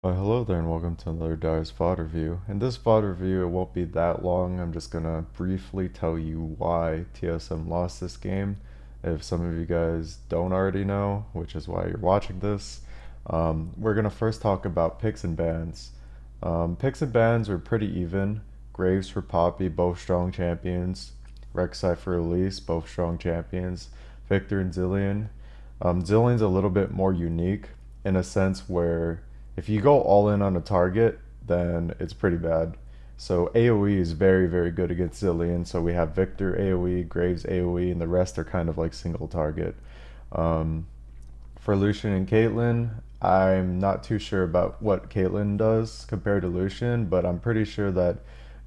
Hello there and welcome to another Dyer's VOD review. In this VOD review, it won't be that long. I'm just gonna briefly tell you why TSM lost this game. If some of you guys don't already know, which is why you're watching this, we're gonna first talk about picks and bans. Picks and bans were pretty even. Graves for Poppy, both strong champions. Rek'Sai for Elise, both strong champions. Victor and zilean. Zilean's a little bit more unique in a sense where if you go all in on a target, then it's pretty bad. So AoE is very, very good against zilean. So we have Victor AoE, Graves AoE, and the rest are kind of like single target. Um, for Lucian and Caitlyn, I'm not too sure about what Caitlyn does compared to Lucian, but I'm pretty sure that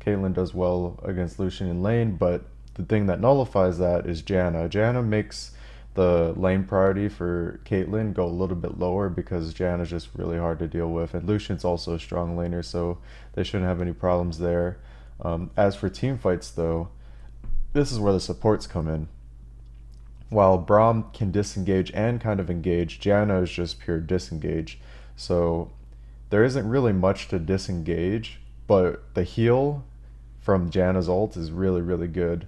Caitlyn does well against Lucian in lane. But the thing that nullifies that is Janna. Janna makes the lane priority for Caitlyn go a little bit lower because Janna's just really hard to deal with, and Lucian's also a strong laner, so they shouldn't have any problems there. As for team fights, though, this is where the supports come in. While Braum can disengage and kind of engage, Janna is just pure disengage. So there isn't really much to disengage, but the heal from Janna's ult is really, really good.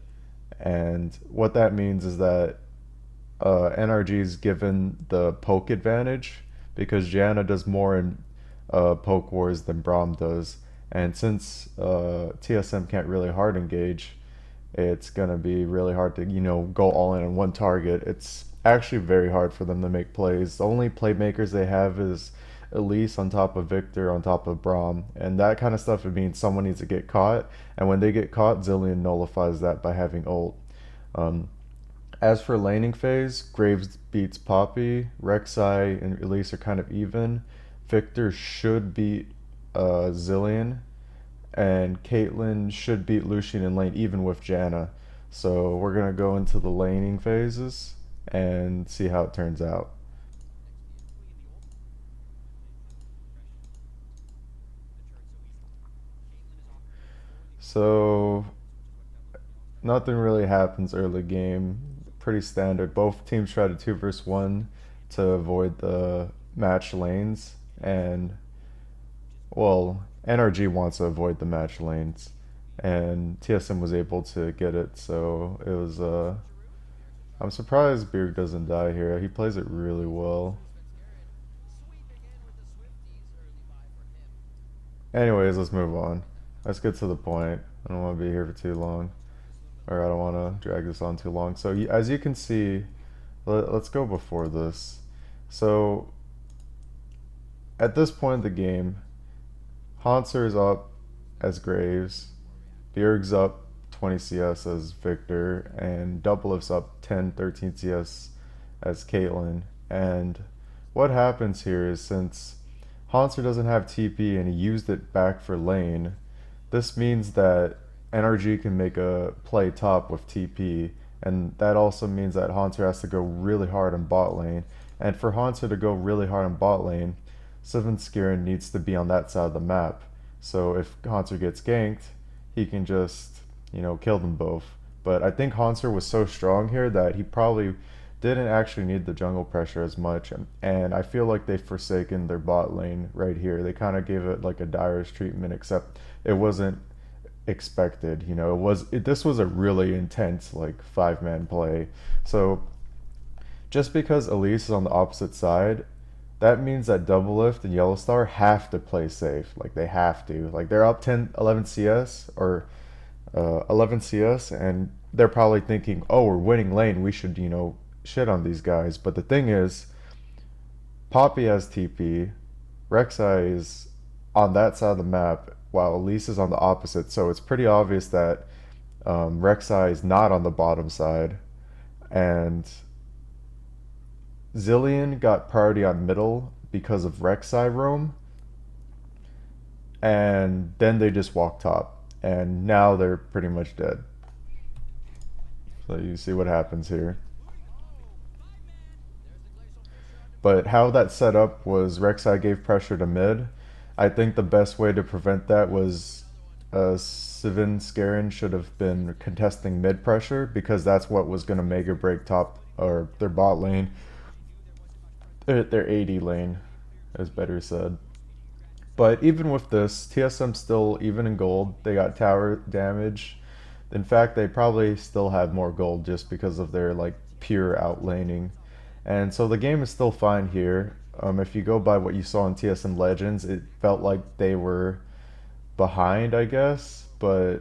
And what that means is that NRG is given the poke advantage because Janna does more in poke wars than Braum does. And since TSM can't really hard engage, it's gonna be really hard to go all in on one target. It's actually very hard for them to make plays. The only playmakers they have is Elise on top of Victor on top of Braum, and that kind of stuff. It means someone needs to get caught, and when they get caught, zilean nullifies that by having ult. Um, as for laning phase, Graves beats Poppy, Rek'Sai and Elise are kind of even. Victor should beat zilean, and Caitlyn should beat Lucian in lane even with Janna. So we're gonna go into the laning phases and see how it turns out. So nothing really happens early game. Pretty standard. Both teams try to 2 versus 1 to avoid the match lanes, and well, NRG wants to avoid the match lanes, and TSM was able to get it. So it was I'm surprised Beard doesn't die here. He plays it really well. Anyways, let's move on. Let's get to the point. I don't want to be here for too long, or I don't want to drag this on too long. So as you can see, let's go before this. So at this point in the game, Hanser is up as Graves, Bjerg's up 20 CS as Victor, and Doublelift's up 10, 13 CS as Caitlyn. And what happens here is since Hanser doesn't have TP and he used it back for lane, this means that NRG can make a play top with TP, and that also means that Hanser has to go really hard in bot lane. And for Hanser to go really hard in bot lane, Skirin needs to be on that side of the map. So if Hanser gets ganked, he can just, kill them both. But I think Hanser was so strong here that he probably didn't actually need the jungle pressure as much. And I feel like they've forsaken their bot lane right here. They kind of gave it like a Dyer's treatment, except it wasn't expected. This was a really intense like 5-man play. So just because Elise is on the opposite side, that means that Doublelift and Yellowstar have to play safe. Like they have to. Like they're up 10, 11 CS or 11 CS, and they're probably thinking, "Oh, we're winning lane. We should, shit on these guys." But the thing is, Poppy has TP, Rek'Sai is on that side of the map, while Elise is on the opposite. So it's pretty obvious that Rek'Sai is not on the bottom side, and zilean got priority on middle because of Rek'Sai roam, and then they just walk top, and now they're pretty much dead. So you see what happens here. But how that set up was Rek'Sai gave pressure to mid. I think the best way to prevent that was Sivin Skarin should have been contesting mid pressure because that's what was going to make or break top or their bot lane, their AD lane, as better said. But even with this, TSM still even in gold. They got tower damage. In fact, they probably still have more gold just because of their like pure outlaning. And so the game is still fine here. If you go by what you saw in TSM Legends, it felt like they were behind, I guess, but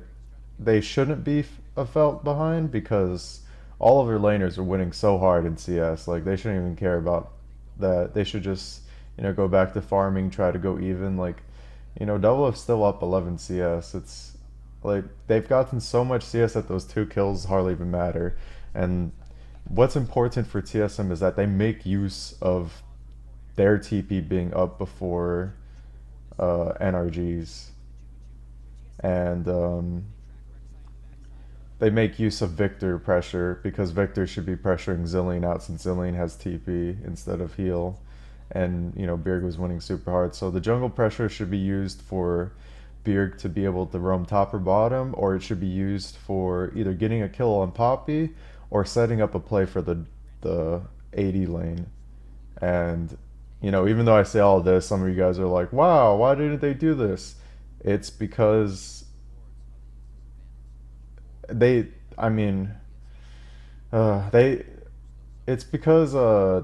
they shouldn't be felt behind because all of their laners are winning so hard in CS. Like they shouldn't even care about that. They should just go back to farming, try to go even. Like Double F's still up 11 CS. It's like they've gotten so much CS that those two kills hardly even matter. And what's important for TSM is that they make use of their TP being up before NRGs, and they make use of Victor pressure because Victor should be pressuring zilean out since zilean has TP instead of heal, and Bjerg was winning super hard. So the jungle pressure should be used for Bjerg to be able to roam top or bottom, or it should be used for either getting a kill on Poppy or setting up a play for the AD lane. And even though I say all this, some of you guys are like, "Wow, why didn't they do this?" It's because they, I mean, they, it's because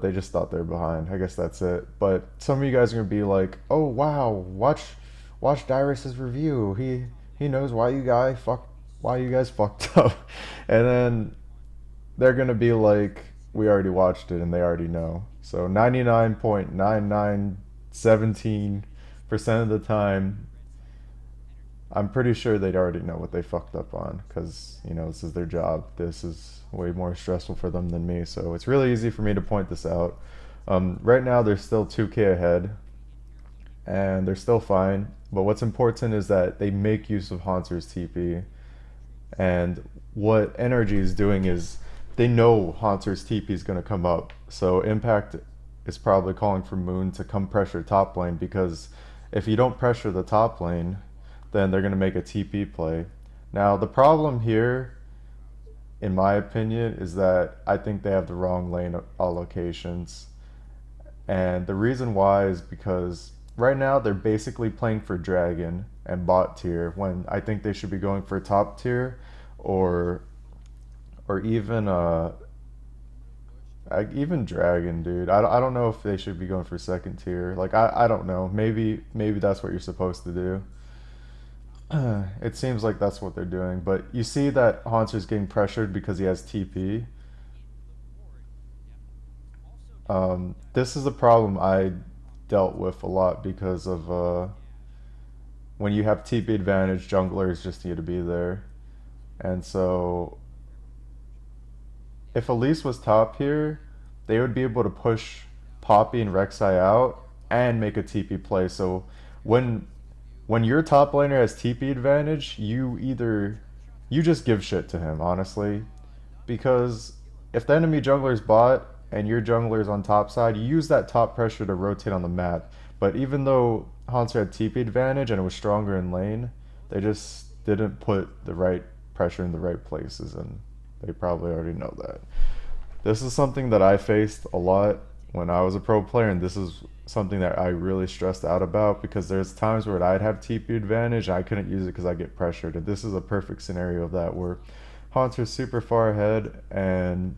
they just thought they're behind. I guess that's it. But some of you guys are gonna be like, "Oh wow, watch Dyrus's review. He knows why you guys fucked up," and then they're gonna be like, "We already watched it and they already know." So 99.9917% of the time, I'm pretty sure they'd already know what they fucked up on because, this is their job. This is way more stressful for them than me. So it's really easy for me to point this out. Right now, they're still 2K ahead and they're still fine. But what's important is that they make use of Haunter's TP. And what NRG is doing is they know Haunter's TP is going to come up. So Impact is probably calling for Moon to come pressure top lane because if you don't pressure the top lane, then they're going to make a TP play. Now, the problem here, in my opinion, is that I think they have the wrong lane allocations. And the reason why is because right now they're basically playing for Dragon and bot tier when I think they should be going for top tier or even even Dragon, dude. I don't know if they should be going for second tier. Like I don't know. Maybe that's what you're supposed to do. It seems like that's what they're doing, but you see that Haunter's getting pressured because he has TP. This is a problem I dealt with a lot because of when you have TP advantage, junglers just need to be there. And so if Elise was top here, they would be able to push Poppy and Rek'Sai out and make a TP play. So when your top laner has TP advantage, you just give shit to him, honestly. Because if the enemy jungler's bot and your jungler's on top side, you use that top pressure to rotate on the map. But even though Haunter had TP advantage and it was stronger in lane, they just didn't put the right pressure in the right places, and they probably already know that. This is something that I faced a lot when I was a pro player, and this is something that I really stressed out about because there's times where I'd have TP advantage and I couldn't use it because I get pressured. And this is a perfect scenario of that where Haunter's super far ahead and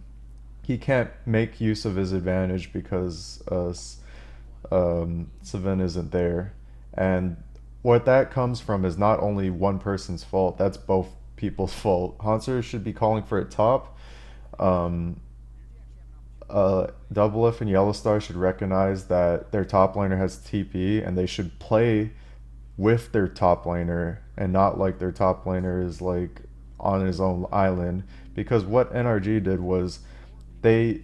he can't make use of his advantage because Sven isn't there. And what that comes from is not only one person's fault, that's both people's fault. Haunter should be calling for it top. Double F and Yellow Star should recognize that their top laner has TP and they should play with their top laner and not like their top laner is like on his own island. Because what NRG did was they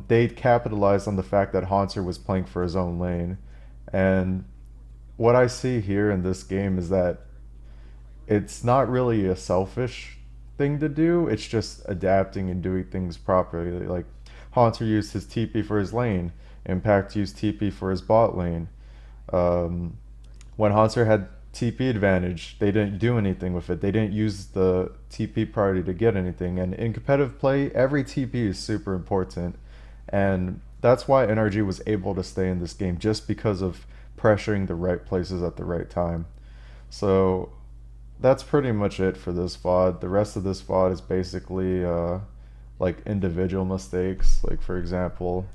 they capitalized on the fact that Haunter was playing for his own lane. And what I see here in this game is that it's not really a selfish thing to do. It's just adapting and doing things properly. Like Haunter used his TP for his lane. Impact used TP for his bot lane. When Haunter had TP advantage, they didn't do anything with it. They didn't use the TP priority to get anything. And in competitive play, every TP is super important. And that's why NRG was able to stay in this game, just because of pressuring the right places at the right time. So that's pretty much it for this VOD. The rest of this VOD is basically like individual mistakes. Like for example,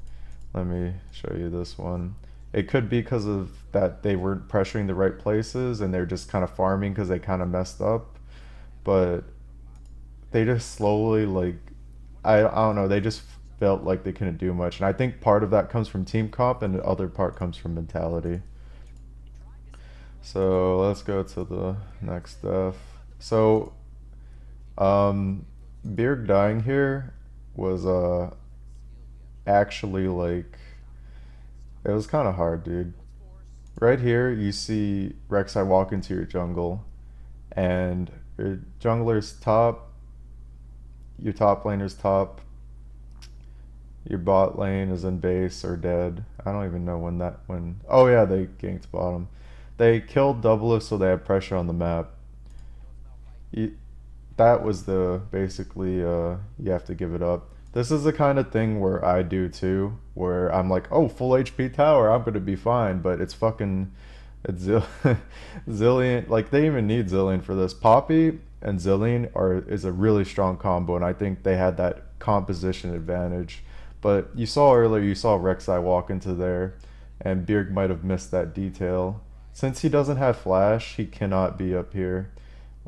let me show you this one. It could be because of that they weren't pressuring the right places and they're just kind of farming because they kind of messed up. But they just slowly like I don't know, they just felt like they couldn't do much. And I think part of that comes from team comp and the other part comes from mentality. So let's go to the next stuff. So Beard dying here was actually like it was kind of hard, dude. Right here you see Rek'Sai walk into your jungle and your jungler's top, your top laner's top, your bot lane is in base or dead. I don't even know when. Oh yeah, they ganked bottom. They killed Doublelift so they had pressure on the map. You, that was the basically you have to give it up. This is the kind of thing where I do too, where I'm like, oh, full HP tower, I'm gonna be fine, but it's fucking it's Zilean. Like they even need Zilean for this. Poppy and Zilean is a really strong combo, and I think they had that composition advantage. But you saw earlier, you saw Rek'Sai walk into there, and Bjerg might have missed that detail. Since he doesn't have flash, he cannot be up here.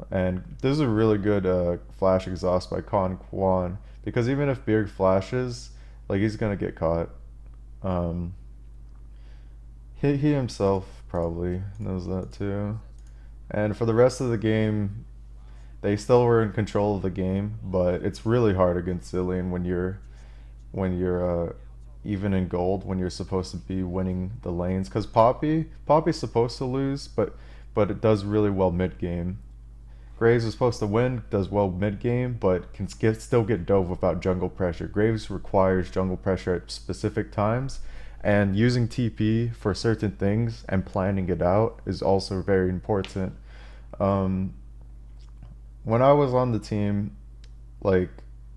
And this is a really good flash exhaust by Con Quan because even if Bjerg flashes, like he's gonna get caught. Um, he himself probably knows that too. And for the rest of the game, they still were in control of the game, but it's really hard against Zilean when you're even in gold when you're supposed to be winning the lanes. Because Poppy's supposed to lose, but it does really well mid game. Graves is supposed to win, does well mid game, but can still get dove without jungle pressure. Graves requires jungle pressure at specific times, and using TP for certain things and planning it out is also very important. Um, when I was on the team, like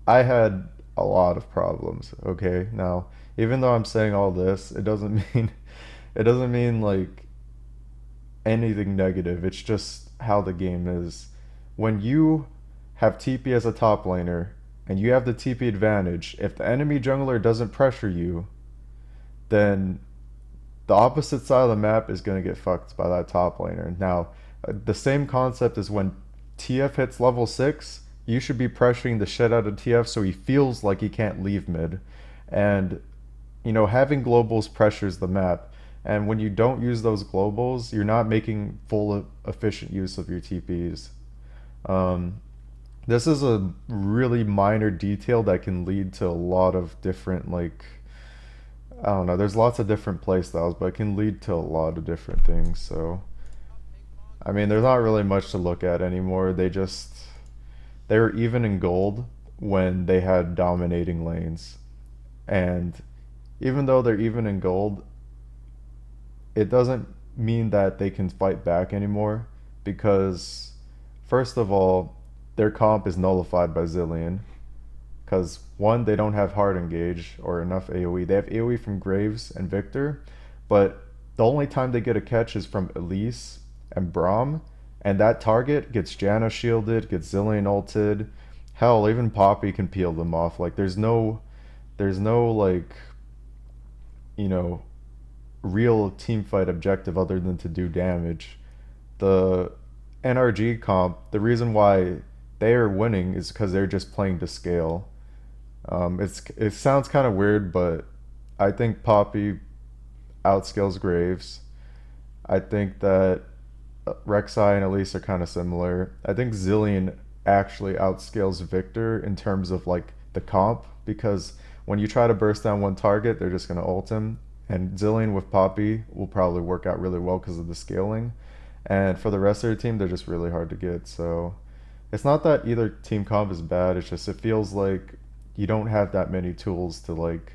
I had a lot of problems. Okay, now even though I'm saying all this, it doesn't mean it doesn't mean like anything negative. It's just how the game is. When you have TP as a top laner and you have the TP advantage, if the enemy jungler doesn't pressure you, then the opposite side of the map is going to get fucked by that top laner. Now, the same concept is when TF hits level 6, you should be pressuring the shit out of TF so he feels like he can't leave mid. And, having globals pressures the map. And when you don't use those globals, you're not making full efficient use of your TPs. Um, this is a really minor detail that can lead to a lot of different, like, I don't know, there's lots of different playstyles, but it can lead to a lot of different things. So, I mean, there's not really much to look at anymore. They were even in gold when they had dominating lanes. And even though they're even in gold, it doesn't mean that they can fight back anymore because, first of all, their comp is nullified by Zilean. Because, one, they don't have hard engage or enough AoE. They have AoE from Graves and Victor, but the only time they get a catch is from Elise and Braum, and that target gets Janna shielded, gets Zilean ulted. Hell, even Poppy can peel them off. Like, there's no like, you know, real team fight objective other than to do damage. The NRG comp, the reason why they are winning is because they're just playing to scale. It sounds kind of weird, but I think Poppy outscales Graves. I think that Rek'Sai and Elise are kind of similar. I think Zilean actually outscales Victor in terms of like the comp because when you try to burst down one target, they're just gonna ult him. And Zilean with Poppy will probably work out really well because of the scaling. And for the rest of their team, they're just really hard to get. So it's not that either team comp is bad. It's just it feels like you don't have that many tools to like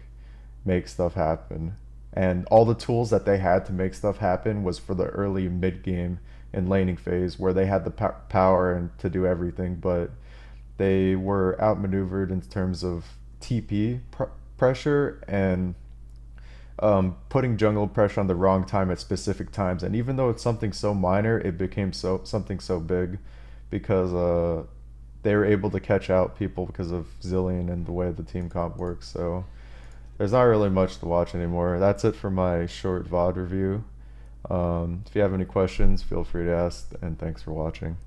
make stuff happen. And all the tools that they had to make stuff happen was for the early mid game and laning phase where they had the power and to do everything, but they were outmaneuvered in terms of TP pressure and putting jungle pressure on the wrong time at specific times, and even though it's something so minor, it became something so big because they were able to catch out people because of zilean and the way the team comp works. So there's not really much to watch anymore. That's it for my short VOD review. If you have any questions, feel free to ask, and thanks for watching.